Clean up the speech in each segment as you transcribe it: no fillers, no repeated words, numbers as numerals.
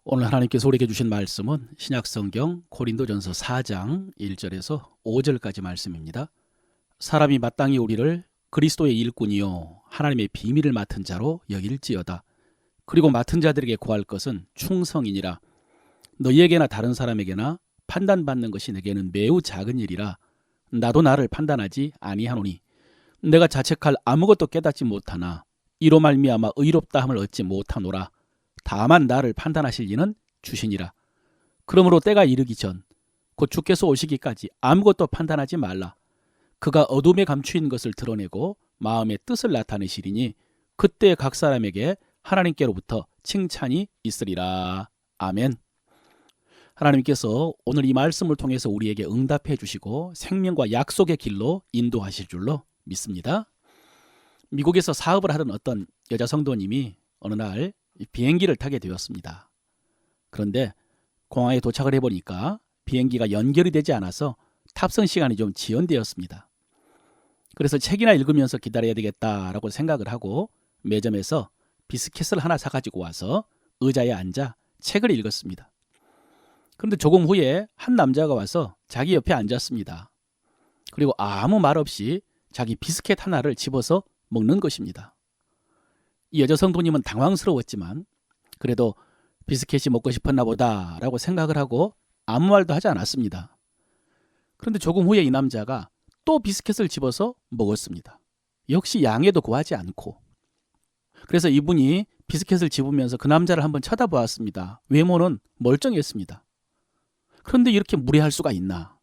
오늘 하나님께서 우리에게 주신 말씀은 신약성경 고린도전서 4장 1절에서 5절까지 말씀입니다. 사람이 마땅히 우리를 그리스도의 일꾼이요 하나님의 비밀을 맡은 자로 여길지어다. 그리고 맡은 자들에게 구할 것은 충성이니라. 너희에게나 다른 사람에게나 판단받는 것이 내게는 매우 작은 일이라. 나도 나를 판단하지 아니하노니 내가 자책할 아무것도 깨닫지 못하나 이로 말미암아 의롭다함을 얻지 못하노라. 다만 나를 판단하실 이는 주시니라. 그러므로 때가 이르기 전 곧 주께서 오시기까지 아무것도 판단하지 말라. 그가 어둠에 감추인 것을 드러내고 마음의 뜻을 나타내시리니 그때 각 사람에게 하나님께로부터 칭찬이 있으리라. 아멘. 하나님께서 오늘 이 말씀을 통해서 우리에게 응답해 주시고 생명과 약속의 길로 인도하실 줄로 믿습니다. 미국에서 사업을 하던 어떤 여자 성도님이 어느 날 비행기를 타게 되었습니다. 그런데 공항에 도착을 해보니까 비행기가 연결이 되지 않아서 탑승 시간이 좀 지연되었습니다. 그래서 책이나 읽으면서 기다려야 되겠다라고 생각을 하고 매점에서 비스킷을 하나 사가지고 와서 의자에 앉아 책을 읽었습니다. 그런데 조금 후에 한 남자가 와서 자기 옆에 앉았습니다. 그리고 아무 말 없이 자기 비스킷 하나를 집어서 먹는 것입니다. 이 여자 성도님은 당황스러웠지만 그래도 비스킷이 먹고 싶었나 보다라고 생각을 하고 아무 말도 하지 않았습니다. 그런데 조금 후에 이 남자가 또 비스킷을 집어서 먹었습니다. 역시 양해도 구하지 않고. 그래서 이분이 비스킷을 집으면서 그 남자를 한번 쳐다보았습니다. 외모는 멀쩡했습니다. 그런데 이렇게 무례할 수가 있나?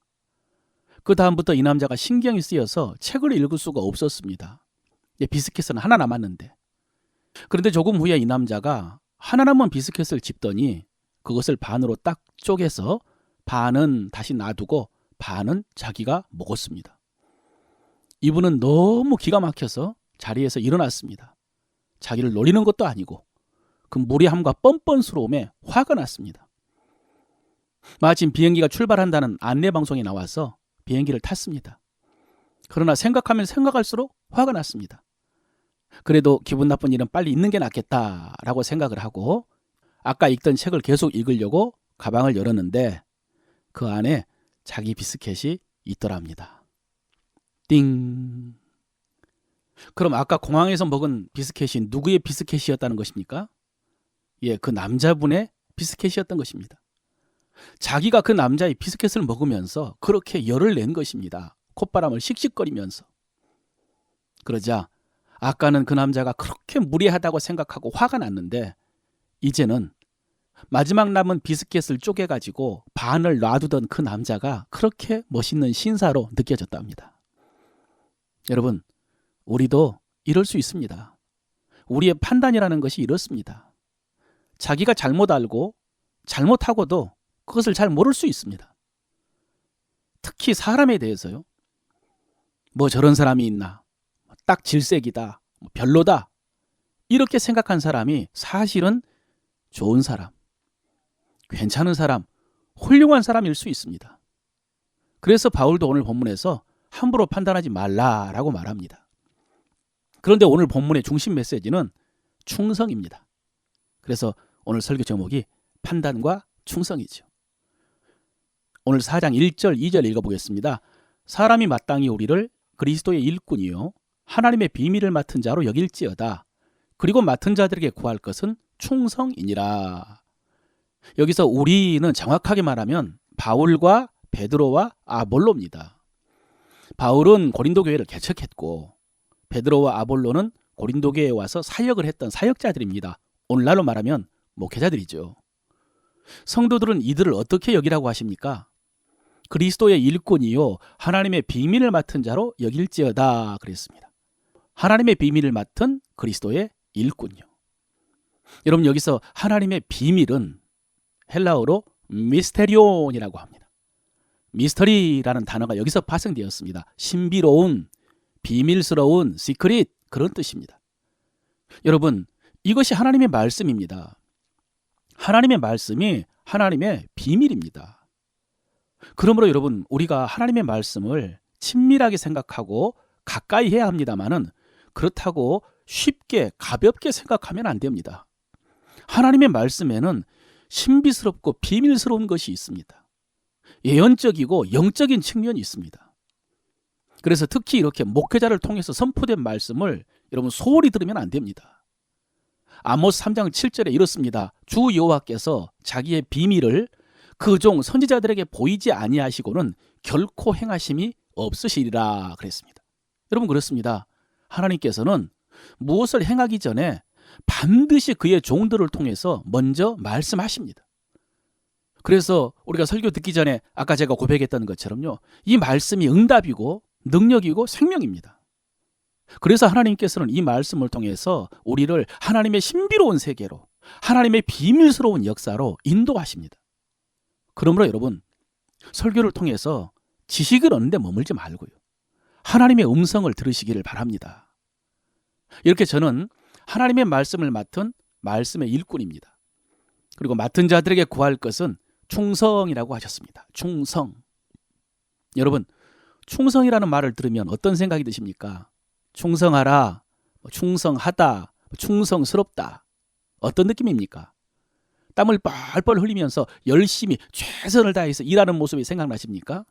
그 다음부터 이 남자가 신경이 쓰여서 책을 읽을 수가 없었습니다. 비스킷은 하나 남았는데. 그런데 조금 후에 이 남자가 하나 남은 비스킷을 집더니 그것을 반으로 딱 쪼개서 반은 다시 놔두고 반은 자기가 먹었습니다. 이분은 너무 기가 막혀서 자리에서 일어났습니다. 자기를 노리는 것도 아니고 그 무례함과 뻔뻔스러움에 화가 났습니다. 마침 비행기가 출발한다는 안내방송이 나와서 비행기를 탔습니다. 그러나 생각하면 생각할수록 화가 났습니다. 그래도 기분 나쁜 일은 빨리 잊는 게 낫겠다라고 생각을 하고 아까 읽던 책을 계속 읽으려고 가방을 열었는데 그 안에 자기 비스켓이 있더랍니다. 띵. 그럼 아까 공항에서 먹은 비스켓이 누구의 비스켓이었다는 것입니까? 예, 그 남자분의 비스켓이었던 것입니다. 자기가 그 남자의 비스켓을 먹으면서 그렇게 열을 낸 것입니다. 콧바람을 씩씩거리면서. 그러자 아까는 그 남자가 그렇게 무례하다고 생각하고 화가 났는데 이제는 마지막 남은 비스켓을 쪼개가지고 반을 놔두던 그 남자가 그렇게 멋있는 신사로 느껴졌답니다. 여러분, 우리도 이럴 수 있습니다. 우리의 판단이라는 것이 이렇습니다. 자기가 잘못 알고 잘못하고도 그것을 잘 모를 수 있습니다. 특히 사람에 대해서요. 뭐 저런 사람이 있나? 딱 질색이다, 별로다 이렇게 생각한 사람이 사실은 좋은 사람, 괜찮은 사람, 훌륭한 사람일 수 있습니다. 그래서 바울도 오늘 본문에서 함부로 판단하지 말라라고 말합니다. 그런데 오늘 본문의 중심 메시지는 충성입니다. 그래서 오늘 설교 제목이 판단과 충성이죠. 오늘 4장 1절 2절 읽어보겠습니다. 사람이 마땅히 우리를 그리스도의 일꾼이요 하나님의 비밀을 맡은 자로 여길지어다. 그리고 맡은 자들에게 구할 것은 충성이니라. 여기서 우리는 정확하게 말하면 바울과 베드로와 아볼로입니다. 바울은 고린도 교회를 개척했고 베드로와 아볼로는 고린도 교회에 와서 사역을 했던 사역자들입니다. 오늘날로 말하면 목회자들이죠. 성도들은 이들을 어떻게 여기라고 하십니까? 그리스도의 일꾼이요 하나님의 비밀을 맡은 자로 여길지어다 그랬습니다. 하나님의 비밀을 맡은 그리스도의 일꾼이요. 여러분 여기서 하나님의 비밀은 헬라어로 미스테리온이라고 합니다. 미스터리라는 단어가 여기서 파생되었습니다. 신비로운, 비밀스러운, 시크릿 그런 뜻입니다. 여러분 이것이 하나님의 말씀입니다. 하나님의 말씀이 하나님의 비밀입니다. 그러므로 여러분 우리가 하나님의 말씀을 친밀하게 생각하고 가까이 해야 합니다마는 그렇다고 쉽게 가볍게 생각하면 안 됩니다. 하나님의 말씀에는 신비스럽고 비밀스러운 것이 있습니다. 예언적이고 영적인 측면이 있습니다. 그래서 특히 이렇게 목회자를 통해서 선포된 말씀을 여러분 소홀히 들으면 안 됩니다. 아모스 3장 7절에 이렇습니다. 주 여호와께서 자기의 비밀을 그 종 선지자들에게 보이지 아니하시고는 결코 행하심이 없으시리라 그랬습니다. 여러분 그렇습니다. 하나님께서는 무엇을 행하기 전에 반드시 그의 종들을 통해서 먼저 말씀하십니다. 그래서 우리가 설교 듣기 전에 아까 제가 고백했던 것처럼요, 이 말씀이 응답이고 능력이고 생명입니다. 그래서 하나님께서는 이 말씀을 통해서 우리를 하나님의 신비로운 세계로, 하나님의 비밀스러운 역사로 인도하십니다. 그러므로 여러분, 설교를 통해서 지식을 얻는 데 머물지 말고요, 하나님의 음성을 들으시기를 바랍니다. 이렇게 저는 하나님의 말씀을 맡은 말씀의 일꾼입니다. 그리고 맡은 자들에게 구할 것은 충성이라고 하셨습니다. 충성. 여러분, 충성이라는 말을 들으면 어떤 생각이 드십니까? 충성하라, 충성하다, 충성스럽다. 어떤 느낌입니까? 땀을 뻘뻘 흘리면서 열심히 최선을 다해서 일하는 모습이 생각나십니까?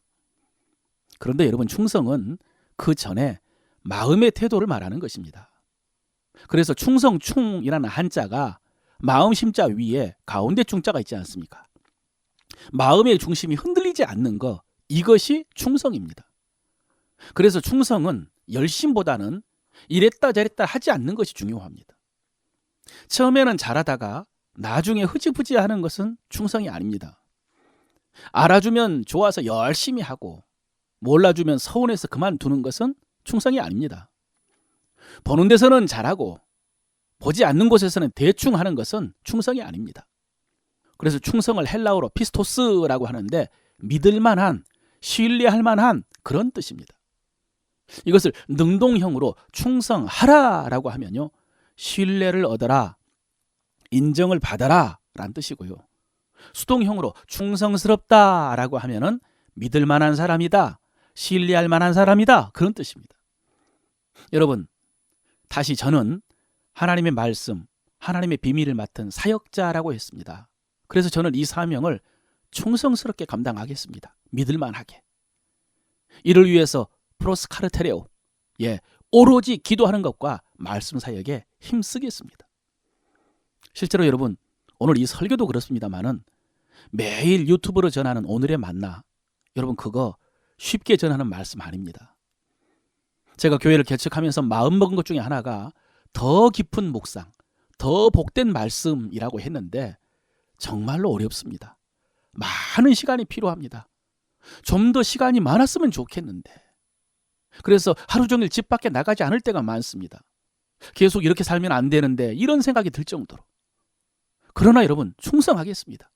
그런데 여러분, 충성은 그 전에 마음의 태도를 말하는 것입니다. 그래서 충성충이라는 한자가 마음 심자 위에 가운데 중자가 있지 않습니까? 마음의 중심이 흔들리지 않는 것, 이것이 충성입니다. 그래서 충성은 열심보다는 이랬다 저랬다 하지 않는 것이 중요합니다. 처음에는 잘하다가 나중에 흐지부지 하는 것은 충성이 아닙니다. 알아주면 좋아서 열심히 하고 몰라주면 서운해서 그만두는 것은 충성이 아닙니다. 보는 데서는 잘하고 보지 않는 곳에서는 대충 하는 것은 충성이 아닙니다. 그래서 충성을 헬라어로 피스토스라고 하는데 믿을만한, 신뢰할 만한 그런 뜻입니다. 이것을 능동형으로 충성하라라고 하면요, 신뢰를 얻어라, 인정을 받아라 라는 뜻이고요. 수동형으로 충성스럽다라고 하면은 믿을 만한 사람이다, 신뢰할 만한 사람이다, 그런 뜻입니다. 여러분, 다시 저는 하나님의 말씀, 하나님의 비밀을 맡은 사역자라고 했습니다. 그래서 저는 이 사명을 충성스럽게 감당하겠습니다. 믿을만하게. 이를 위해서 프로스카르테레오, 오로지 기도하는 것과 말씀 사역에 힘쓰겠습니다. 실제로 여러분, 오늘 이 설교도 그렇습니다만은 매일 유튜브로 전하는 오늘의 만나, 여러분 그거 쉽게 전하는 말씀 아닙니다. 제가 교회를 개척하면서 마음먹은 것 중에 하나가 더 깊은 묵상, 더 복된 말씀이라고 했는데 정말로 어렵습니다. 많은 시간이 필요합니다. 좀 더 시간이 많았으면 좋겠는데, 그래서 하루 종일 집 밖에 나가지 않을 때가 많습니다. 계속 이렇게 살면 안 되는데 이런 생각이 들 정도로. 그러나 여러분, 충성하겠습니다.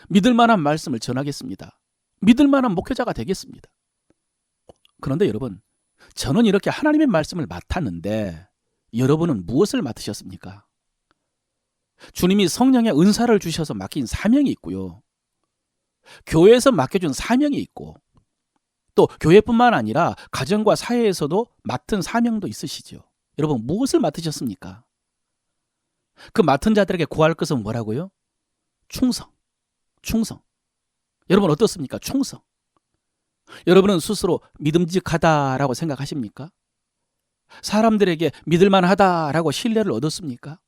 믿을 만한 말씀을 전하겠습니다. 믿을 만한 목회자가 되겠습니다. 그런데 여러분, 저는 이렇게 하나님의 말씀을 맡았는데 여러분은 무엇을 맡으셨습니까? 주님이 성령의 은사를 주셔서 맡긴 사명이 있고요, 교회에서 맡겨준 사명이 있고, 또 교회뿐만 아니라 가정과 사회에서도 맡은 사명도 있으시죠. 여러분, 무엇을 맡으셨습니까? 그 맡은 자들에게 구할 것은 뭐라고요? 충성. 충성. 여러분 어떻습니까? 충성. 여러분은 스스로 믿음직하다라고 생각하십니까? 사람들에게 믿을만하다라고 신뢰를 얻었습니까?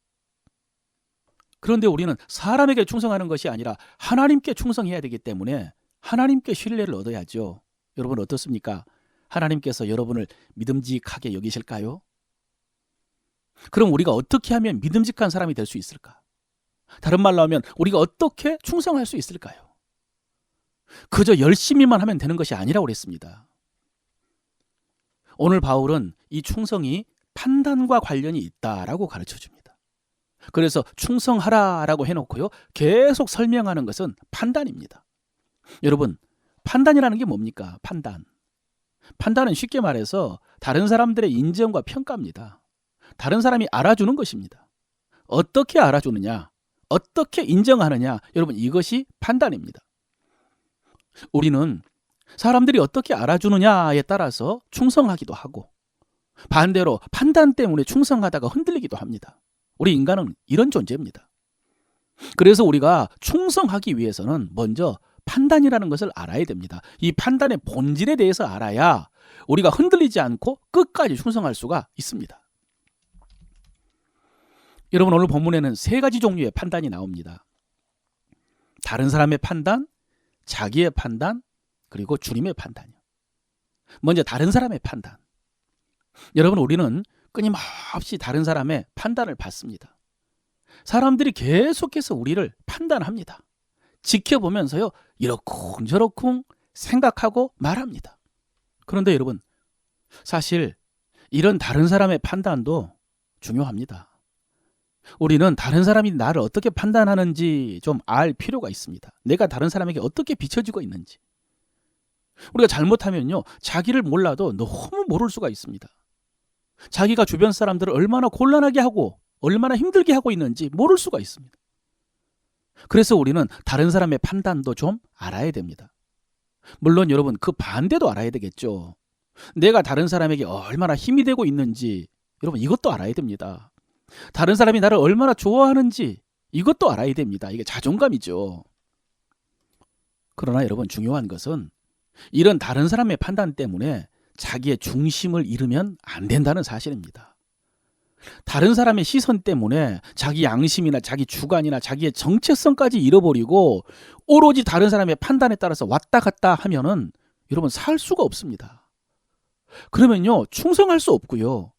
그런데 우리는 사람에게 충성하는 것이 아니라 하나님께 충성해야 되기 때문에 하나님께 신뢰를 얻어야죠. 여러분 어떻습니까? 하나님께서 여러분을 믿음직하게 여기실까요? 그럼 우리가 어떻게 하면 믿음직한 사람이 될 수 있을까? 다른 말로 하면 우리가 어떻게 충성할 수 있을까요? 그저 열심히만 하면 되는 것이 아니라고 그랬습니다. 오늘 바울은 이 충성이 판단과 관련이 있다라고 가르쳐줍니다. 그래서 충성하라라고 해놓고요, 계속 설명하는 것은 판단입니다. 여러분, 판단이라는 게 뭡니까? 판단. 판단은 쉽게 말해서 다른 사람들의 인정과 평가입니다. 다른 사람이 알아주는 것입니다. 어떻게 알아주느냐, 어떻게 인정하느냐, 여러분 이것이 판단입니다. 우리는 사람들이 어떻게 알아주느냐에 따라서 충성하기도 하고, 반대로 판단 때문에 충성하다가 흔들리기도 합니다. 우리 인간은 이런 존재입니다. 그래서 우리가 충성하기 위해서는 먼저 판단이라는 것을 알아야 됩니다. 이 판단의 본질에 대해서 알아야 우리가 흔들리지 않고 끝까지 충성할 수가 있습니다. 여러분, 오늘 본문에는 세 가지 종류의 판단이 나옵니다. 다른 사람의 판단, 자기의 판단, 그리고 주님의 판단이요. 먼저 다른 사람의 판단. 여러분, 우리는 끊임없이 다른 사람의 판단을 받습니다. 사람들이 계속해서 우리를 판단합니다. 지켜보면서요, 이러쿵 저러쿵 생각하고 말합니다. 그런데 여러분, 사실 이런 다른 사람의 판단도 중요합니다. 우리는 다른 사람이 나를 어떻게 판단하는지 좀 알 필요가 있습니다. 내가 다른 사람에게 어떻게 비춰지고 있는지. 우리가 잘못하면요, 자기를 몰라도 너무 모를 수가 있습니다. 자기가 주변 사람들을 얼마나 곤란하게 하고 얼마나 힘들게 하고 있는지 모를 수가 있습니다. 그래서 우리는 다른 사람의 판단도 좀 알아야 됩니다. 물론 여러분, 그 반대도 알아야 되겠죠. 내가 다른 사람에게 얼마나 힘이 되고 있는지 여러분, 이것도 알아야 됩니다. 다른 사람이 나를 얼마나 좋아하는지 이것도 알아야 됩니다. 이게 자존감이죠. 그러나 여러분, 중요한 것은 이런 다른 사람의 판단 때문에 자기의 중심을 잃으면 안 된다는 사실입니다. 다른 사람의 시선 때문에 자기 양심이나 자기 주관이나 자기의 정체성까지 잃어버리고 오로지 다른 사람의 판단에 따라서 왔다 갔다 하면은 여러분, 살 수가 없습니다. 그러면요, 충성할 수 없고요,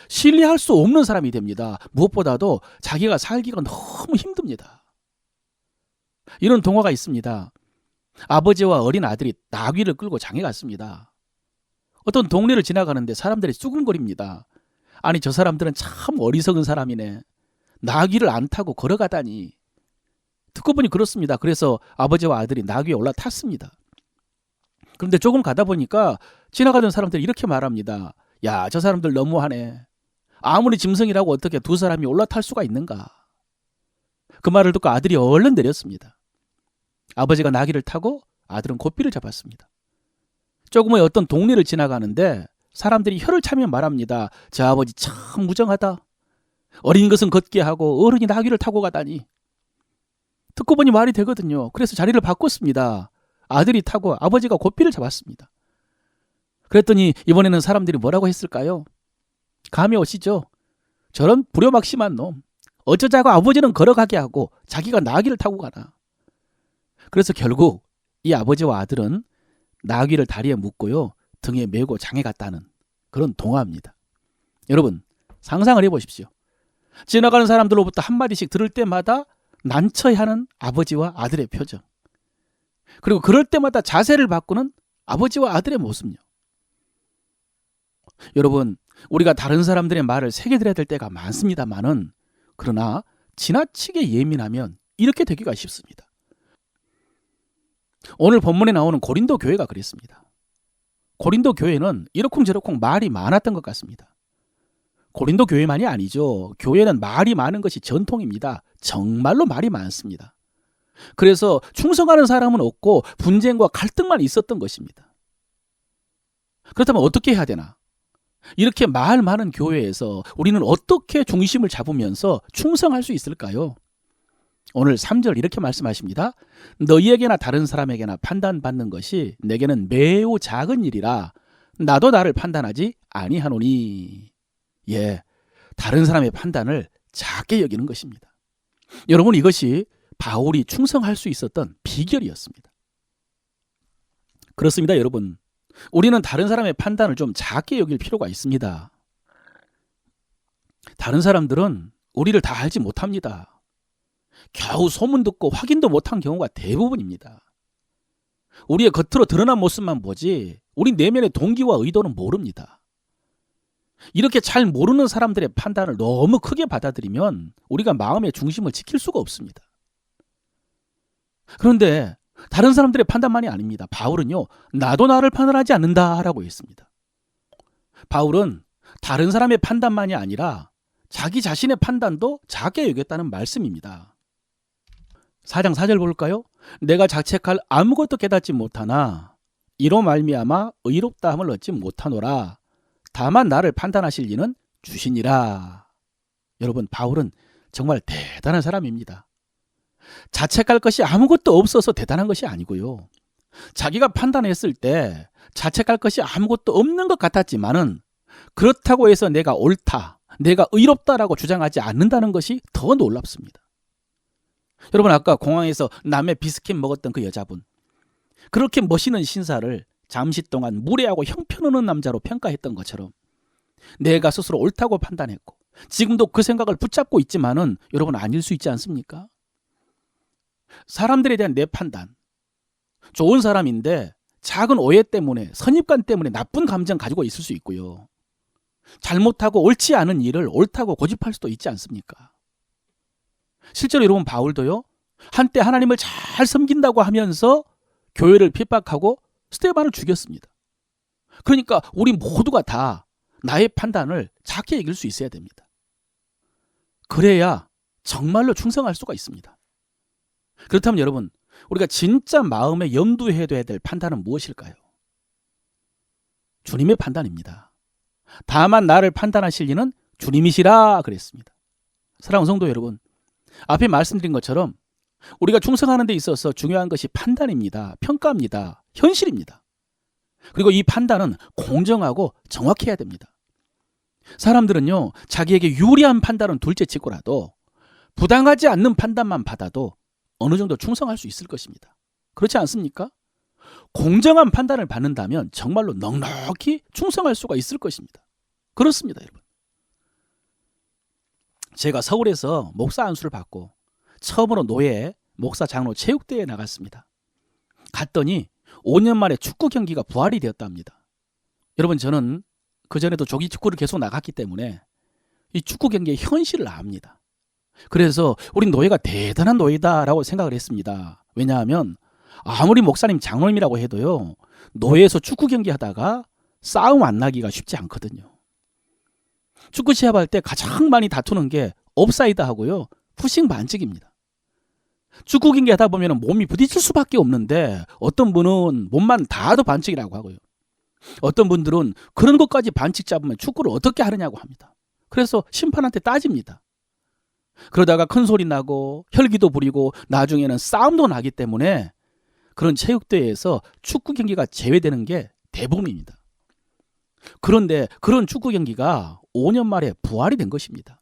신뢰할 수 없는 사람이 됩니다. 무엇보다도 자기가 살기가 너무 힘듭니다. 이런 동화가 있습니다. 아버지와 어린 아들이 나귀를 끌고 장에 갔습니다. 어떤 동네를 지나가는데 사람들이 쑥은거립니다. 아니, 저 사람들은 참 어리석은 사람이네. 나귀를 안 타고 걸어가다니. 듣고 보니 그렇습니다. 그래서 아버지와 아들이 나귀에 올라탔습니다. 그런데 조금 가다 보니까 지나가던 사람들이 이렇게 말합니다. 야, 저 사람들 너무하네. 아무리 짐승이라고 어떻게 두 사람이 올라탈 수가 있는가. 그 말을 듣고 아들이 얼른 내렸습니다. 아버지가 나귀를 타고 아들은 고삐를 잡았습니다. 조금 후에 어떤 동네를 지나가는데 사람들이 혀를 차며 말합니다. 저 아버지 참 무정하다. 어린 것은 걷게 하고 어른이 나귀를 타고 가다니. 듣고 보니 말이 되거든요. 그래서 자리를 바꿨습니다. 아들이 타고 아버지가 고삐를 잡았습니다. 그랬더니 이번에는 사람들이 뭐라고 했을까요? 감이 오시죠? 저런 불효막심한 놈. 어쩌자고 아버지는 걸어가게 하고 자기가 나귀를 타고 가나. 그래서 결국 이 아버지와 아들은 나귀를 다리에 묶고요, 등에 메고 장에 갔다는 그런 동화입니다. 여러분, 상상을 해보십시오. 지나가는 사람들로부터 한마디씩 들을 때마다 난처해하는 아버지와 아들의 표정, 그리고 그럴 때마다 자세를 바꾸는 아버지와 아들의 모습요. 여러분, 우리가 다른 사람들의 말을 새겨들어야 될 때가 많습니다만은, 그러나 지나치게 예민하면 이렇게 되기가 쉽습니다. 오늘 본문에 나오는 고린도 교회가 그랬습니다. 고린도 교회는 이러쿵저러쿵 말이 많았던 것 같습니다. 고린도 교회만이 아니죠. 교회는 말이 많은 것이 전통입니다. 정말로 말이 많습니다. 그래서 충성하는 사람은 없고 분쟁과 갈등만 있었던 것입니다. 그렇다면 어떻게 해야 되나? 이렇게 말 많은 교회에서 우리는 어떻게 중심을 잡으면서 충성할 수 있을까요? 오늘 3절 이렇게 말씀하십니다. 너희에게나 다른 사람에게나 판단받는 것이 내게는 매우 작은 일이라 나도 나를 판단하지 아니하노니. 예, 다른 사람의 판단을 작게 여기는 것입니다. 여러분, 이것이 바울이 충성할 수 있었던 비결이었습니다. 그렇습니다, 여러분. 우리는 다른 사람의 판단을 좀 작게 여길 필요가 있습니다. 다른 사람들은 우리를 다 알지 못합니다. 겨우 소문 듣고 확인도 못한 경우가 대부분입니다. 우리의 겉으로 드러난 모습만 보지 우리 내면의 동기와 의도는 모릅니다. 이렇게 잘 모르는 사람들의 판단을 너무 크게 받아들이면 우리가 마음의 중심을 지킬 수가 없습니다. 그런데 다른 사람들의 판단만이 아닙니다. 바울은요, 나도 나를 판단하지 않는다라고 했습니다. 바울은 다른 사람의 판단만이 아니라 자기 자신의 판단도 작게 여겼다는 말씀입니다. 4장 4절 볼까요? 내가 자책할 아무것도 깨닫지 못하나 이로 말미암아 의롭다함을 얻지 못하노라. 다만 나를 판단하실 이는 주시니라. 여러분, 바울은 정말 대단한 사람입니다. 자책할 것이 아무것도 없어서 대단한 것이 아니고요. 자기가 판단했을 때 자책할 것이 아무것도 없는 것 같았지만은 그렇다고 해서 내가 옳다, 내가 의롭다라고 주장하지 않는다는 것이 더 놀랍습니다. 여러분, 아까 공항에서 남의 비스킷 먹었던 그 여자분, 그렇게 멋있는 신사를 잠시 동안 무례하고 형편없는 남자로 평가했던 것처럼 내가 스스로 옳다고 판단했고 지금도 그 생각을 붙잡고 있지만은 여러분, 아닐 수 있지 않습니까? 사람들에 대한 내 판단, 좋은 사람인데 작은 오해 때문에, 선입관 때문에 나쁜 감정 가지고 있을 수 있고요. 잘못하고 옳지 않은 일을 옳다고 고집할 수도 있지 않습니까? 실제로 여러분, 바울도요, 한때 하나님을 잘 섬긴다고 하면서 교회를 핍박하고 스데반을 죽였습니다. 그러니까 우리 모두가 다 나의 판단을 작게 여길 수 있어야 됩니다. 그래야 정말로 충성할 수가 있습니다. 그렇다면 여러분, 우리가 진짜 마음에 염두해야 될 판단은 무엇일까요? 주님의 판단입니다. 다만 나를 판단하실 이는 주님이시라 그랬습니다. 사랑하는 성도 여러분, 앞에 말씀드린 것처럼 우리가 충성하는 데 있어서 중요한 것이 판단입니다. 평가입니다. 현실입니다. 그리고 이 판단은 공정하고 정확해야 됩니다. 사람들은요, 자기에게 유리한 판단은 둘째치고라도 부당하지 않는 판단만 받아도 어느 정도 충성할 수 있을 것입니다. 그렇지 않습니까? 공정한 판단을 받는다면 정말로 넉넉히 충성할 수가 있을 것입니다. 그렇습니다, 여러분. 제가 서울에서 목사 안수를 받고 처음으로 노예, 목사, 장로 체육대회에 나갔습니다. 갔더니 5년 만에 축구 경기가 부활이 되었답니다. 여러분, 저는 그전에도 조기 축구를 계속 나갔기 때문에 이 축구 경기의 현실을 압니다. 그래서 우리 노예가 대단한 노예다라고 생각을 했습니다. 왜냐하면 아무리 목사님, 장로님이라고 해도요, 노예에서 축구 경기 하다가 싸움 안 나기가 쉽지 않거든요. 축구 시합할 때 가장 많이 다투는 게 옵사이드 하고요, 푸싱 반칙입니다. 축구 경기 하다 보면 몸이 부딪힐 수밖에 없는데 어떤 분은 몸만 닿아도 반칙이라고 하고요. 어떤 분들은 그런 것까지 반칙 잡으면 축구를 어떻게 하느냐고 합니다. 그래서 심판한테 따집니다. 그러다가 큰 소리 나고 혈기도 부리고 나중에는 싸움도 나기 때문에 그런 체육대회에서 축구 경기가 제외되는 게 대부분입니다. 그런데 그런 축구 경기가 5년 만에 부활이 된 것입니다.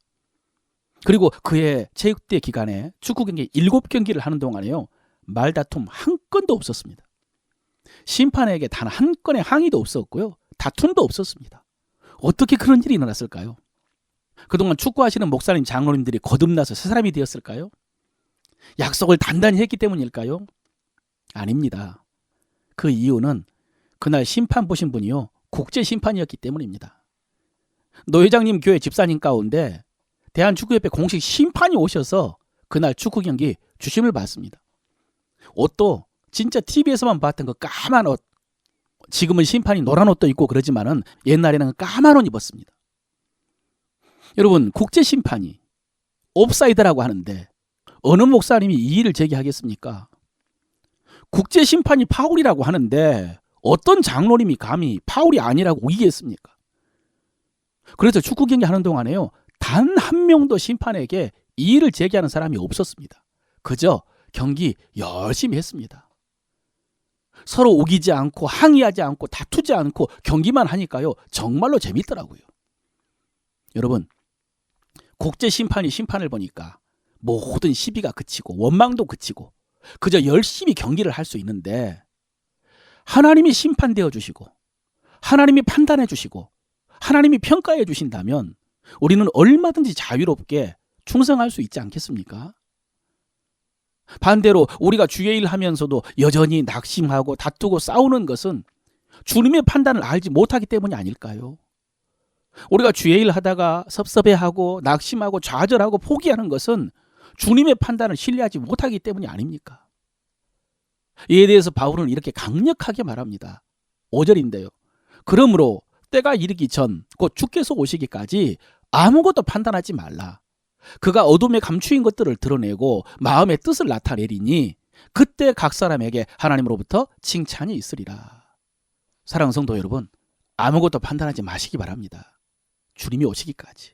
그리고 그해 체육대회 기간에 축구 경기 7경기를 하는 동안에요, 말다툼 한 건도 없었습니다. 심판에게 단 한 건의 항의도 없었고요, 다툼도 없었습니다. 어떻게 그런 일이 일어났을까요? 그동안 축구하시는 목사님, 장로님들이 거듭나서 새 사람이 되었을까요? 약속을 단단히 했기 때문일까요? 아닙니다. 그 이유는 그날 심판 보신 분이요, 국제심판이었기 때문입니다. 노 회장님 교회 집사님 가운데 대한축구협회 공식 심판이 오셔서 그날 축구 경기 주심을 받습니다. 옷도 진짜 TV에서만 봤던 그 까만 옷, 지금은 심판이 노란 옷도 입고 그러지만은 옛날에는 까만 옷 입었습니다. 여러분, 국제심판이 옵사이드라고 하는데 어느 목사님이 이 일을 제기하겠습니까? 국제심판이 파울이라고 하는데 어떤 장로님이 감히 파울이 아니라고 우기겠습니까? 그래서 축구 경기 하는 동안에요, 단 한 명도 심판에게 이 일을 제기하는 사람이 없었습니다. 그저 경기 열심히 했습니다. 서로 우기지 않고 항의하지 않고 다투지 않고 경기만 하니까요, 정말로 재밌더라고요. 여러분, 국제심판이 심판을 보니까 모든 시비가 그치고 원망도 그치고 그저 열심히 경기를 할 수 있는데, 하나님이 심판되어 주시고 하나님이 판단해 주시고 하나님이 평가해 주신다면 우리는 얼마든지 자유롭게 충성할 수 있지 않겠습니까? 반대로 우리가 주의 일 하면서도 여전히 낙심하고 다투고 싸우는 것은 주님의 판단을 알지 못하기 때문이 아닐까요? 우리가 주의 일 하다가 섭섭해하고 낙심하고 좌절하고 포기하는 것은 주님의 판단을 신뢰하지 못하기 때문이 아닙니까? 이에 대해서 바울은 이렇게 강력하게 말합니다. 5절인데요. 그러므로 때가 이르기 전 곧 주께서 오시기까지 아무것도 판단하지 말라. 그가 어둠에 감추인 것들을 드러내고 마음의 뜻을 나타내리니 그때 각 사람에게 하나님으로부터 칭찬이 있으리라. 사랑하는 성도 여러분, 아무것도 판단하지 마시기 바랍니다. 주님이 오시기까지.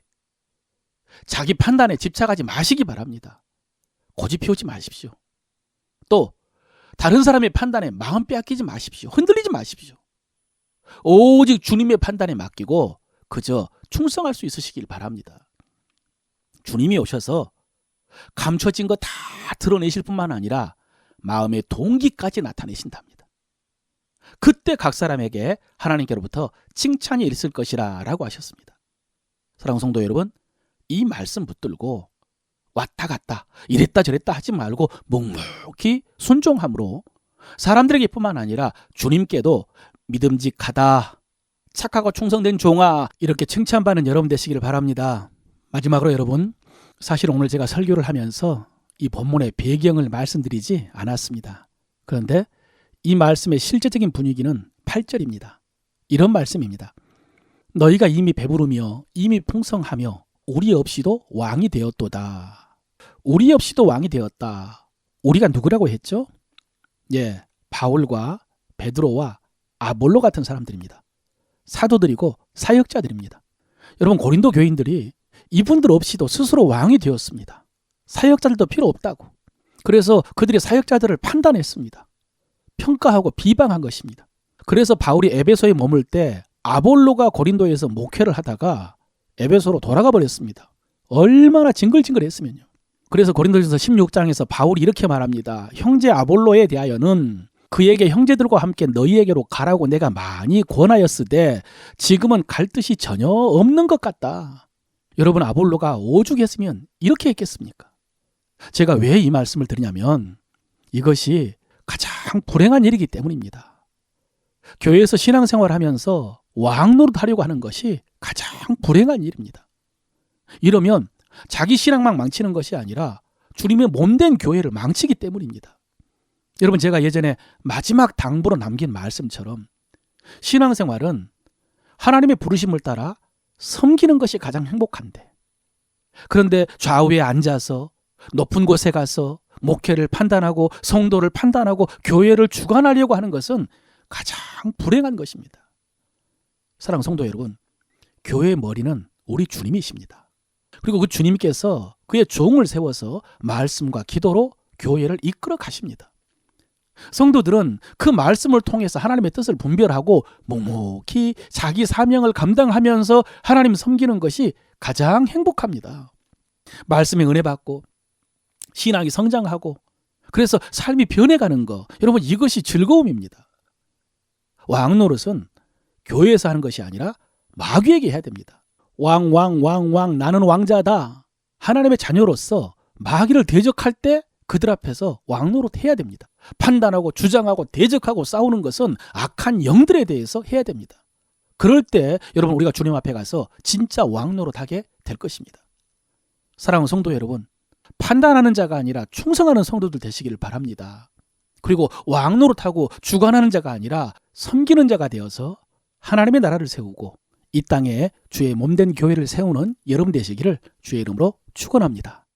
자기 판단에 집착하지 마시기 바랍니다. 고집 피우지 마십시오. 또 다른 사람의 판단에 마음 빼앗기지 마십시오. 흔들리지 마십시오. 오직 주님의 판단에 맡기고 그저 충성할 수 있으시길 바랍니다. 주님이 오셔서 감춰진 거 다 드러내실 뿐만 아니라 마음의 동기까지 나타내신답니다. 그때 각 사람에게 하나님께로부터 칭찬이 있을 것이라 라고 하셨습니다. 사랑하는 성도 여러분, 이 말씀 붙들고 왔다 갔다 이랬다 저랬다 하지 말고 묵묵히 순종함으로 사람들에게 뿐만 아니라 주님께도 믿음직하다, 착하고 충성된 종아, 이렇게 칭찬받는 여러분 되시기를 바랍니다. 마지막으로 여러분, 사실 오늘 제가 설교를 하면서 이 본문의 배경을 말씀드리지 않았습니다. 그런데 이 말씀의 실제적인 분위기는 8절입니다. 이런 말씀입니다. 너희가 이미 배부르며 이미 풍성하며 우리 없이도 왕이 되었도다. 우리 없이도 왕이 되었다. 우리가 누구라고 했죠? 예, 바울과 베드로와 아볼로 같은 사람들입니다. 사도들이고 사역자들입니다. 여러분, 고린도 교인들이 이분들 없이도 스스로 왕이 되었습니다. 사역자들도 필요 없다고. 그래서 그들이 사역자들을 판단했습니다. 평가하고 비방한 것입니다. 그래서 바울이 에베소에 머물 때 아볼로가 고린도에서 목회를 하다가 에베소로 돌아가 버렸습니다. 얼마나 징글징글했으면요. 그래서 고린도전서 16장에서 바울이 이렇게 말합니다. 형제 아볼로에 대하여는 그에게 형제들과 함께 너희에게로 가라고 내가 많이 권하였으되 지금은 갈 뜻이 전혀 없는 것 같다. 여러분, 아볼로가 오죽했으면 이렇게 했겠습니까? 제가 왜 이 말씀을 드리냐면 이것이 가장 불행한 일이기 때문입니다. 교회에서 신앙생활을 하면서 왕노릇 하려고 하는 것이 가장 불행한 일입니다. 이러면 자기 신앙만 망치는 것이 아니라 주님의 몸된 교회를 망치기 때문입니다. 여러분, 제가 예전에 마지막 당부로 남긴 말씀처럼 신앙생활은 하나님의 부르심을 따라 섬기는 것이 가장 행복한데, 그런데 좌우에 앉아서 높은 곳에 가서 목회를 판단하고 성도를 판단하고 교회를 주관하려고 하는 것은 가장 불행한 것입니다. 사랑하는 성도 여러분, 교회의 머리는 우리 주님이십니다. 그리고 그 주님께서 그의 종을 세워서 말씀과 기도로 교회를 이끌어 가십니다. 성도들은 그 말씀을 통해서 하나님의 뜻을 분별하고 묵묵히 자기 사명을 감당하면서 하나님 섬기는 것이 가장 행복합니다. 말씀에 은혜 받고 신앙이 성장하고 그래서 삶이 변해가는 거, 여러분, 이것이 즐거움입니다. 왕노릇은 교회에서 하는 것이 아니라 마귀에게 해야 됩니다. 왕 나는 왕자다. 하나님의 자녀로서 마귀를 대적할 때 그들 앞에서 왕노릇 해야 됩니다. 판단하고 주장하고 대적하고 싸우는 것은 악한 영들에 대해서 해야 됩니다. 그럴 때 여러분, 우리가 주님 앞에 가서 진짜 왕노릇하게 될 것입니다. 사랑하는 성도 여러분, 판단하는 자가 아니라 충성하는 성도들 되시기를 바랍니다. 그리고 왕노릇하고 주관하는 자가 아니라 섬기는 자가 되어서 하나님의 나라를 세우고 이 땅에 주의 몸된 교회를 세우는 여러분 되시기를 주의 이름으로 축원합니다.